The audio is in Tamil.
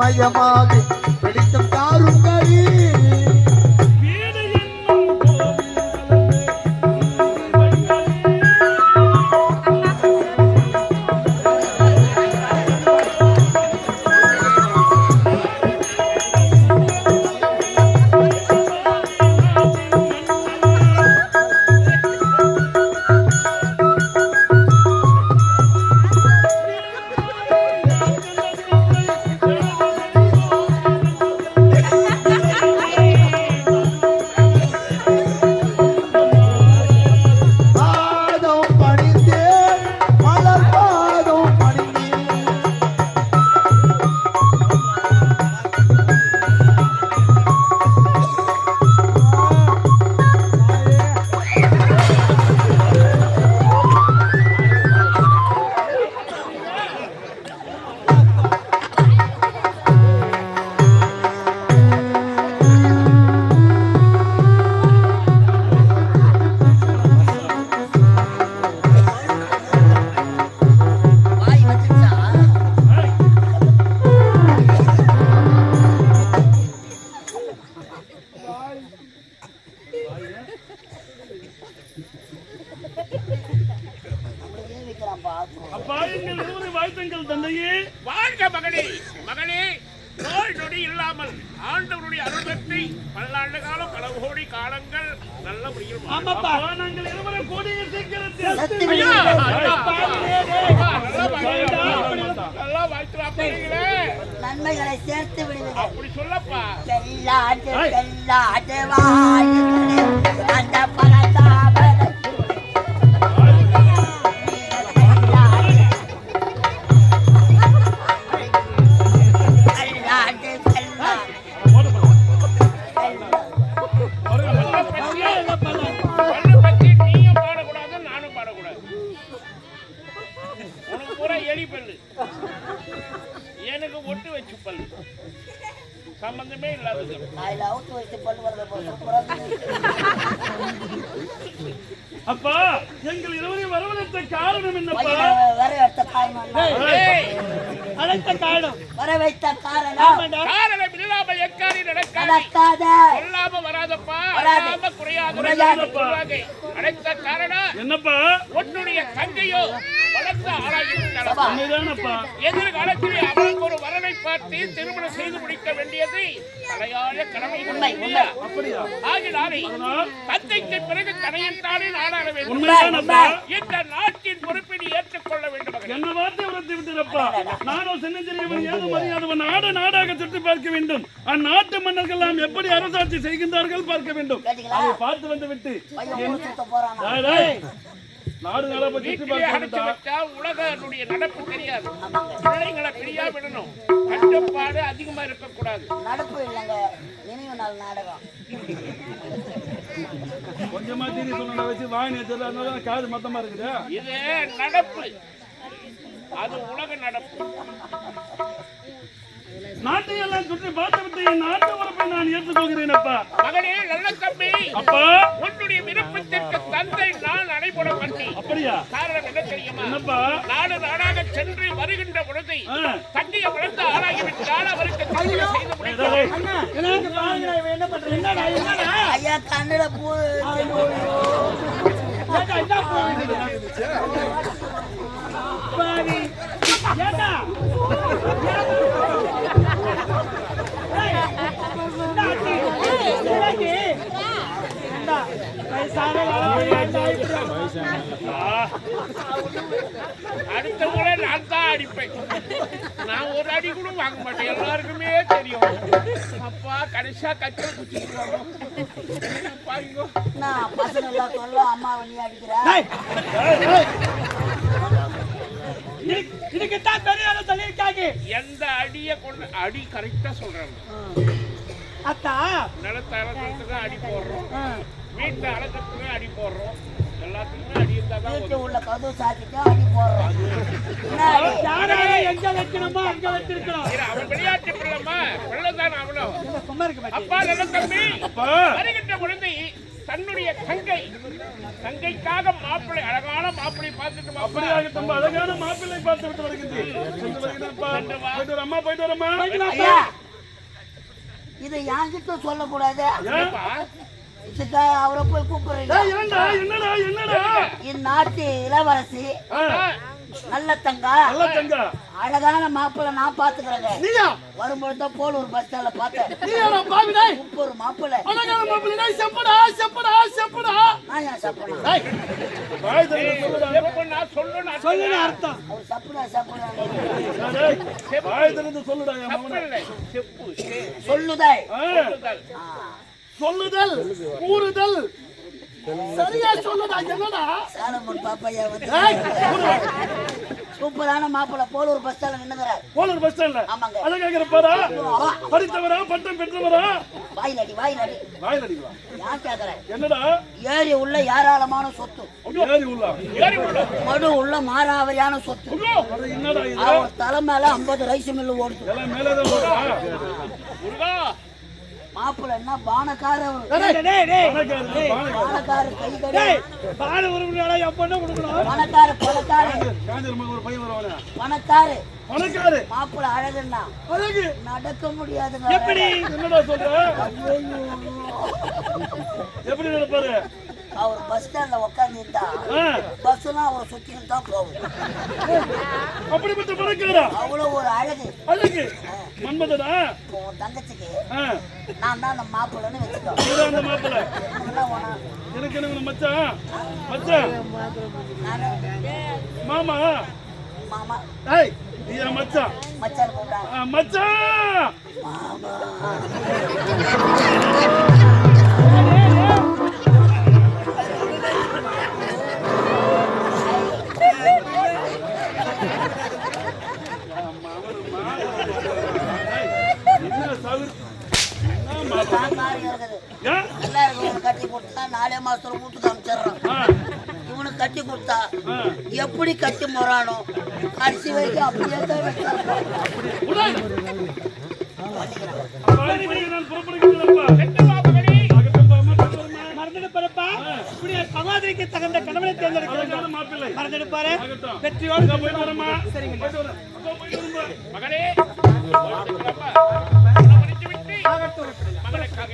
மயமாக வெளிச்சம் தாருங்களே. நன்மைகளை சேர்த்து விடுவீர்கள். அப்படி சொல்லப்பா. செல்லாது செல்லாது வாயுகளே அந்த பரதாபரை எனக்கு ஒட்டு வச்சு பல்லு சம்பந்தமே இல்லாதது. அப்பா எங்கள் இருவரையும் வரவழைத்த காரணம் என்னப்பா? அழைத்த காரணம் வரவைத்த காரணம் இல்லாமல் எக்காரி நடக்காத சொல்லாம வராதப்பா வராம குறையாதப்பா. அழைத்த காரணம் என்னப்பா? உன்னுடைய தங்கையோ வளர்த்த ஆளாகிவிட்டாளப்பா. எதிர்காலத்தில் அவளுக்கு ஒரு வரனை பார்த்து திருமணம் செய்து முடிக்க வேண்டியது தலையாய கடமை. ஆகினாலே தந்தைக்கு பிறகு தனையன்தானே நாடாள வேண்டும். இந்த நாட்டின் பொறுப்பை நீ ஏற்றுக்கொள்ள வேண்டும். என்ன வார்த்தை உரைத்து விட்டதப்பா? நானும் சின்னஞ்சிறியவன் ஏதும் அறியாதவன் நாடு நாடாக சுற்றி பார்க்க வேண்டும். அந்நாட்டு மன்னர்கள் எல்லாம் எப்படி அரசாட்சி செய்கின்றார்கள் பார்க்க வேண்டும். அதை பார்த்து வந்து விட்டு நாடு நாடா உலகனுடைய நடப்பு தெரியாது. பிள்ளைங்களை பிரியா விடணும். கட்டுப்பாடு அதிகமா இருக்கக்கூடாது. நடப்பு இல்லைங்க, நினைவு நாள் நாடகம். கொஞ்சமா தீனி சொன்ன வச்சு வாங்கி தெரியல, காது மொத்தமா இருக்குது. இது நடப்பு, அது உலக நடப்பு. நாட்டை எல்லாம் சுற்றி பார்த்து விட்டு என் நாட்டு உறப்பை நான் ஏற்றுக்கொள்கிறேன் அப்பா. மகனே நல்ல தம்பி, அப்பா உன்னுடைய விருப்பத்திற்கு தந்தை நான் அடைபட பண்ணி. அப்படியா? காரணம் என்ன தெரியுமா? என்னப்பா? நாடு நாடாக சென்று வருகின்ற பொழுது தண்ணியை வளர்த்து ஆளாகிவிட்டால் அவருக்கு செய்து ஐயா கண்ணுல பூ அடுத்த முறை நான் தான் அடிப்பேன். நான் ஒரு அடி கூட வாங்க மாட்டேன், எல்லாருக்குமே தெரியும். அப்பா கடைசியா கச்சல் குச்சிருக்காங்க. பசங்க எல்லாம் சொல்ல அம்மா வழி அடிக்கிறேன். இதுக்குத்தான் பெரிய சொல்லியிருக்காங்க. எந்த அடியை கொண்டு அடி கரெக்டா சொல்றாங்க. அத்தா நிலத்தை அலக்கிறதுக்கு அடி போடுறோம், வீட்டை அலக்கிறதுக்கு அடி போடுறோம், எல்லாத்துக்குமே அடி இருந்தாதான் உள்ள கதவு சாத்திட்டு அடி போடுறோம். எங்க வைக்கணுமோ அங்க வச்சிருக்கணும். அவன் விளையாட்டு பிள்ளைமா பிள்ளைதான் அவனும். அப்பா நல்ல தம்பி வருகின்ற குழந்தை தன்னுடைய தங்கைக்காக மாப்பிள்ளை அழகான மாப்பிள்ளை பார்த்துட்டு மாப்பிள்ளை அப்படியாக தம்ப அழகான மாப்பிள்ளை பார்த்து விட்டு வருகின்றேன். சென்று வருகிறேன்ப்பா. போயிட்டு வரம்மா, போயிட்டு வரம்மா. ஐயா இதை என்கிட்ட சொல்லக்கூடாது. இதுக்கா அவரை போய் கூப்பிடுறீங்க. ஏண்டா, என்னடா என்னடா இந்நாட்டு இளவரசி நல்ல தங்கா நல்ல தங்கா அழகான மாப்பிள்ளை நான் பாத்துக்கிறேங்க. நீயா வரும்பொழுது போலூர் பஸ் ஸ்டாண்ட்ல பார்த்தேன். நீயா பாவிடாய் ஒரு மாப்பிள்ளை அழகான மாப்பிள்ளை செப்படா செப்படா செப்படா நான் ஏன் சப்பனா வாய் திறந்து சொல்லுடா. எப்ப நான் சொல்லுன்னு அர்த்தம் அவர் சப்பனா சப்பனா டேய், வாய் திறந்து சொல்லுடா என் மகனே. இல்லை செப்பு சொல்லுதாய் சொல்லுதல் கூறுதல் சரியா சொல்லுடா. என்னடா சாலமன் பாப்பையா வந்து சூப்பரான மாப்பிள்ளை போலூர் பஸ் ஸ்டாண்ட்ல நின்னுகிறார். போலூர் பஸ் ஸ்டாண்ட்ல ஆமாங்க. அழகாக இருப்பாரா? படித்தவரா? பட்டம் பெற்றவரா? வாயில் அடி வாயில் அடிக்கலாம். யார் கேக்குறேன்? என்னடா ஏரி உள்ள ஏராளமான சொத்து, ஏறி உள்ள மடு உள்ள மாறாவரியான சொத்து. அட என்னடா இது? அவர் தலை மேல 50 ரைஸ் மில்லு ஓடுது. எல்லாம் மேலதான் போறா. முருகா மாப்பிள்ளை என்ன பானக்கார பானக்கார கை கடி பணக்கார பணக்கார காஞ்சிரமா ஒரு பையன் வருவானே பணக்கார பணக்காரு மாப்பிள்ளை அழகுன்னா அழகு நடக்க முடியாதுங்க. எப்படி? என்னடா சொல்ற? எப்படி நடப்பாரு? அவர் பஸ் ஸ்டாண்ட்ல உட்கார்ந்து இருந்தா பஸ்லாம் அவரை சுத்திக்கிட்டு தான் போகும். அப்படிப்பட்ட பணக்காரா? அவ்வளவு ஒரு அழகு. அழகு மன்மதனா? உன் தங்கச்சிக்கு நான் தான் அந்த மாப்பிள்ளைன்னு வச்சுக்கோ. நீதான் அந்த மாப்பிள்ளை. இதெல்லாம் உன எனக்கு என்ன மச்சான்? மச்சான் நானு மாமா. மாமா ஏய் நீ என் மச்சான். மச்சான் கூப்பிட்டாங்க. மச்சான் மாமா கட்டி கொடுத்தா 4 மாசத்துல வீட்டுக்கு அனுப்பிச்சிடுறான். இவனுக்கு கட்டி கொடுத்தா எப்படி கட்டி போறானோ கடைசி வரைக்கும் அப்படியே தான் சகோதரிக்கு தகுந்த கணவனை தேர்ந்தெடுக்க மாப்பிள்ளை மறந்துடுப்பாரு. வெற்றியோடு மகனே மகனுக்காக